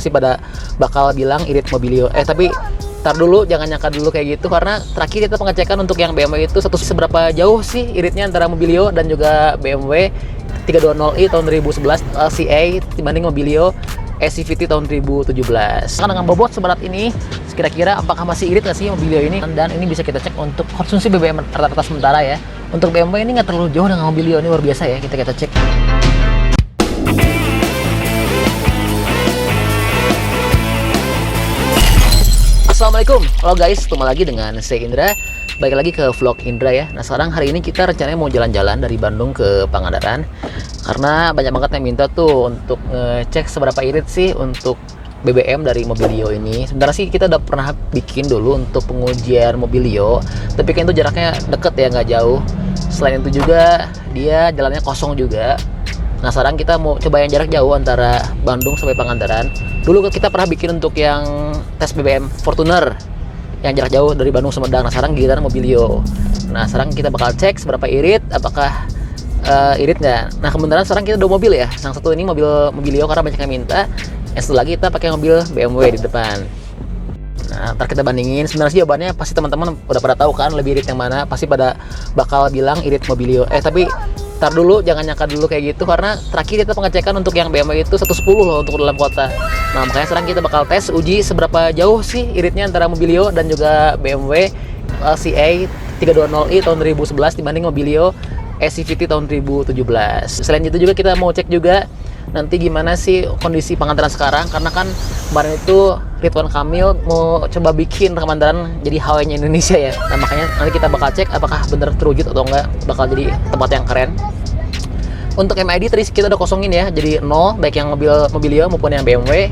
pasti pada bakal bilang irit Mobilio. Tapi tar dulu, jangan nyangka dulu kayak gitu, karena terakhir kita pengecekan untuk yang BMW itu seberapa jauh sih iritnya antara Mobilio dan juga BMW 320i tahun 2011 LCA dibanding Mobilio SCVT tahun 2017. Kan dengan bobot seberat ini, kira-kira apakah masih irit nggak sih Mobilio ini? Dan ini bisa kita cek untuk konsumsi BBM rata-rata sementara ya. Untuk BMW ini nggak terlalu jauh dengan Mobilio, ini luar biasa ya. Kita cek. Assalamualaikum, halo guys, ketemu lagi dengan saya Indra. Balik lagi ke vlog Indra ya. Nah sekarang hari ini kita rencananya mau jalan-jalan dari Bandung ke Pangandaran, karena banyak banget yang minta tuh untuk ngecek seberapa irit sih untuk BBM dari Mobilio ini. Sebenarnya sih kita udah pernah bikin dulu untuk pengujian Mobilio, tapi kan itu jaraknya deket ya, nggak jauh. Selain itu juga dia jalannya kosong juga. Nah sekarang kita mau coba yang jarak jauh antara Bandung sampai Pangandaran. Dulu kita pernah bikin untuk yang tes BBM Fortuner yang jarak jauh dari Bandung Sumedang. Nah sekarang giliran Mobilio. Nah sekarang kita bakal cek seberapa irit, apakah irit nggak. Nah kebetulan sekarang kita udah mobil ya. Yang satu ini mobil Mobilio karena banyak yang minta. Yang satu lagi kita pakai mobil BMW di depan. Nah ntar kita bandingin. Sebenarnya sih jawabannya pasti teman-teman udah pada tahu kan lebih irit yang mana. Pasti pada bakal bilang irit Mobilio. Tapi tar dulu, jangan nyangka dulu kayak gitu, karena terakhir kita pengecekan untuk yang BMW itu 110 loh untuk dalam kota. Nah makanya sekarang kita bakal tes uji seberapa jauh sih iritnya antara Mobilio dan juga BMW LCA 320i tahun 2011 dibanding Mobilio SCVT tahun 2017. Selain itu juga kita mau cek juga nanti gimana sih kondisi Pangandaran sekarang, karena kan kemarin itu Ridwan Kamil mau coba bikin Pangandaran jadi Hawaii-nya Indonesia ya. Nah makanya nanti kita bakal cek apakah bener terwujud atau enggak, bakal jadi tempat yang keren. Untuk MID tadi kita udah kosongin ya, jadi 0 baik yang Mobilio maupun yang BMW.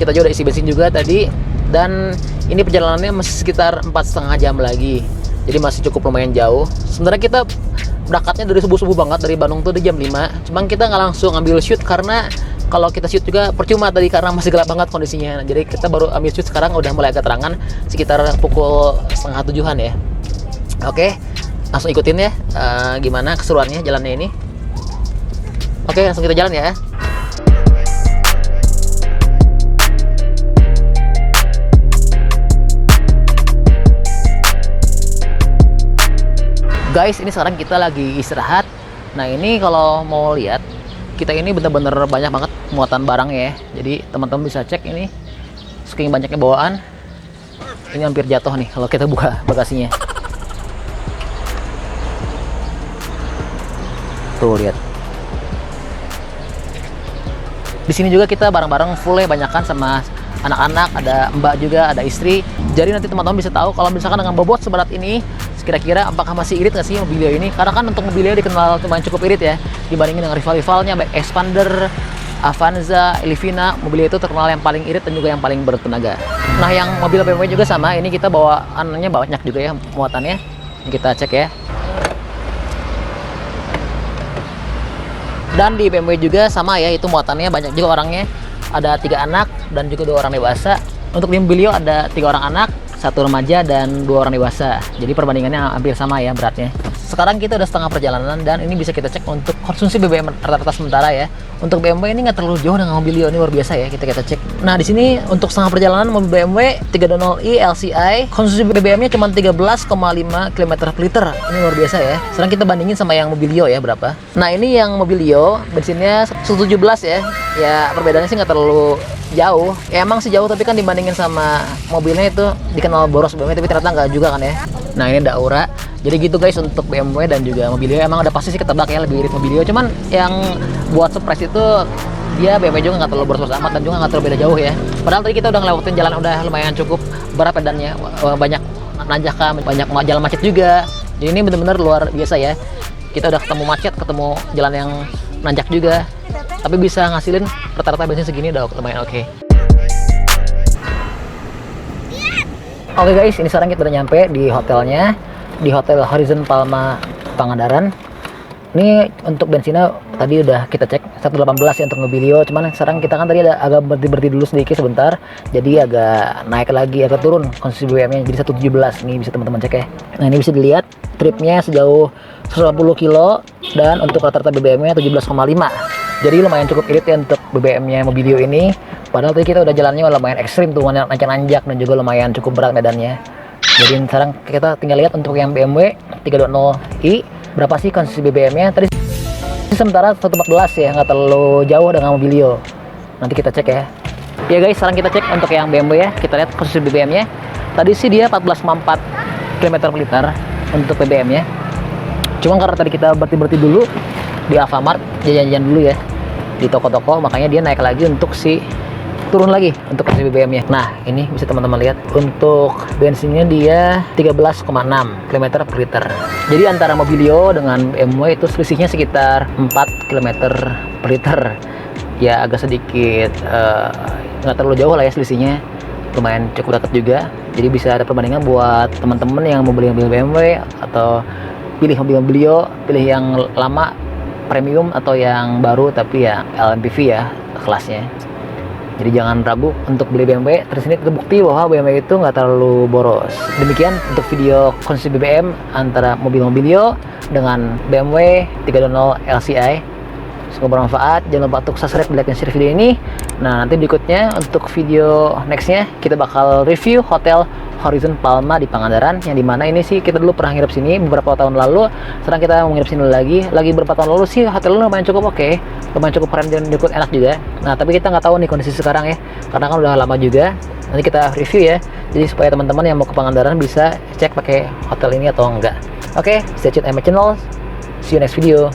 Kita juga udah isi bensin juga tadi, dan ini perjalanannya masih sekitar 4,5 jam lagi, jadi masih cukup lumayan jauh. Sebenarnya kita berangkatnya dari subuh-subuh banget, dari Bandung tuh di jam 5. Cuman kita nggak langsung ambil shoot, karena kalau kita shoot juga percuma tadi karena masih gelap banget kondisinya. Jadi kita baru ambil shoot sekarang, udah mulai agak terangan sekitar pukul 6:30-an ya. Oke, langsung ikutin ya gimana keseruannya jalannya ini. Oke, langsung kita jalan ya. Guys, ini sekarang kita lagi istirahat. Nah ini kalau mau lihat, kita ini bener-bener banyak banget muatan barang ya. Jadi teman-teman bisa cek ini saking banyaknya bawaan. Ini hampir jatuh nih kalau kita buka bagasinya. Tuh lihat. Di sini juga kita barang-barang full ya, banyakan sama anak-anak, ada mbak juga, ada istri. Jadi nanti teman-teman bisa tahu kalau misalkan dengan bobot seberat ini, kira-kira apakah masih irit nggak sih Mobilio ini? Karena kan untuk Mobilio dikenal lumayan cukup irit ya, dibandingin dengan rival-rivalnya baik Expander, Avanza, Livina. Mobilio itu terkenal yang paling irit dan juga yang paling bertenaga. Nah yang mobil BMW juga sama, ini kita bawaannya banyak juga ya muatannya. Ini kita cek ya. Dan di BMW juga sama ya, itu muatannya banyak juga orangnya. Ada 3 anak dan juga 2 orang dewasa. Untuk di Mobilio ada 3 orang anak, 1 remaja dan 2 orang dewasa. Jadi perbandingannya hampir sama ya beratnya. Sekarang kita udah setengah perjalanan, dan ini bisa kita cek untuk konsumsi BBM rata-rata sementara ya. Untuk BMW ini nggak terlalu jauh dengan Mobilio, ini luar biasa ya. Kita cek. Nah di sini untuk setengah perjalanan mobil BMW 320i LCI konsumsi BBM-nya cuma 13,5 km per liter. Ini luar biasa ya. Sekarang kita bandingin sama yang Mobilio ya berapa. Nah ini yang Mobilio bensinnya 117 ya. Ya perbedaannya sih nggak terlalu jauh. Ya emang sih jauh, tapi kan dibandingin sama mobilnya itu dikenal boros BMW, tapi ternyata nggak juga kan ya. Nah ini Daura. Jadi gitu guys untuk BMW dan juga Mobilio, emang udah pasti sih ketebak ya lebih irit Mobilio. Cuman yang buat surprise itu dia BMW juga nggak terlalu boros amat dan juga nggak terlalu beda jauh ya. Padahal tadi kita udah ngelewatin jalan udah lumayan cukup berat medannya, banyak nanjakan, banyak jalan macet juga. Jadi ini bener-bener luar biasa ya. Kita udah ketemu macet, ketemu jalan yang nanjak juga, tapi bisa ngasilin rata-rata bensin segini udah lumayan oke. Oke guys, ini sekarang kita udah nyampe di hotelnya, di Hotel Horizon Palma Pangandaran. Ini untuk bensinnya tadi udah kita cek 118 ya untuk ngevideo, cuman sekarang kita kan tadi ada agak berhenti dulu sedikit sebentar, jadi agak naik lagi, agak turun konsumsi BBM nya jadi 117 nih, bisa teman-teman cek ya. Nah ini bisa dilihat tripnya sejauh 180 kilo dan untuk rata-rata BBM nya 17,5, jadi lumayan cukup irit ya untuk BBM nya Mobilio ini. Padahal tadi kita udah jalannya lumayan ekstrim tuh, nanjak dan juga lumayan cukup berat medannya. Jadi sekarang kita tinggal lihat untuk yang BMW 320i berapa sih konsumsi BBM nya. Tadi sementara 114 ya, nggak terlalu jauh dengan Mobilio. Nanti kita cek ya. Ya guys, sekarang kita cek untuk yang BMW ya. Kita lihat konsumsi BBM-nya. Tadi sih dia 14,4 km per liter untuk BBM-nya. Cuma karena tadi kita berhenti dulu di Alfamart, jajan-jajan dulu ya di toko-toko, makanya dia naik lagi untuk turun lagi untuk konsumsi BBM-nya. Nah, ini bisa teman-teman lihat untuk bensinnya dia 13,6 km per liter. Jadi antara Mobilio dengan BMW itu selisihnya sekitar 4 km per liter. Ya agak sedikit nggak terlalu jauh lah ya selisihnya. Lumayan cukup dekat juga. Jadi bisa ada perbandingan buat teman-teman yang mau beli mobil BMW atau pilih mobil Mobilio, pilih yang lama premium atau yang baru tapi ya LMPV ya kelasnya. Jadi jangan ragu untuk beli BMW. Terus ini terbukti bahwa BMW itu nggak terlalu boros. Demikian untuk video konsumsi BBM antara mobil Mobilio dengan BMW 320 LCI. Semoga bermanfaat. Jangan lupa untuk subscribe, like, dan share video ini. Nah nanti berikutnya untuk video nextnya kita bakal review Hotel Horizon Palma di Pangandaran, yang dimana ini sih kita dulu pernah nginep sini beberapa tahun lalu. Sekarang kita mau nginep sini lagi beberapa tahun lalu sih hotelnya lumayan cukup oke, lumayan cukup keren dan cukup enak juga. Nah tapi kita nggak tahu nih kondisi sekarang ya, karena kan udah lama juga. Nanti kita review ya, jadi supaya teman-teman yang mau ke Pangandaran bisa cek pakai hotel ini atau enggak. Oke, stay tune on my channel. See you next video.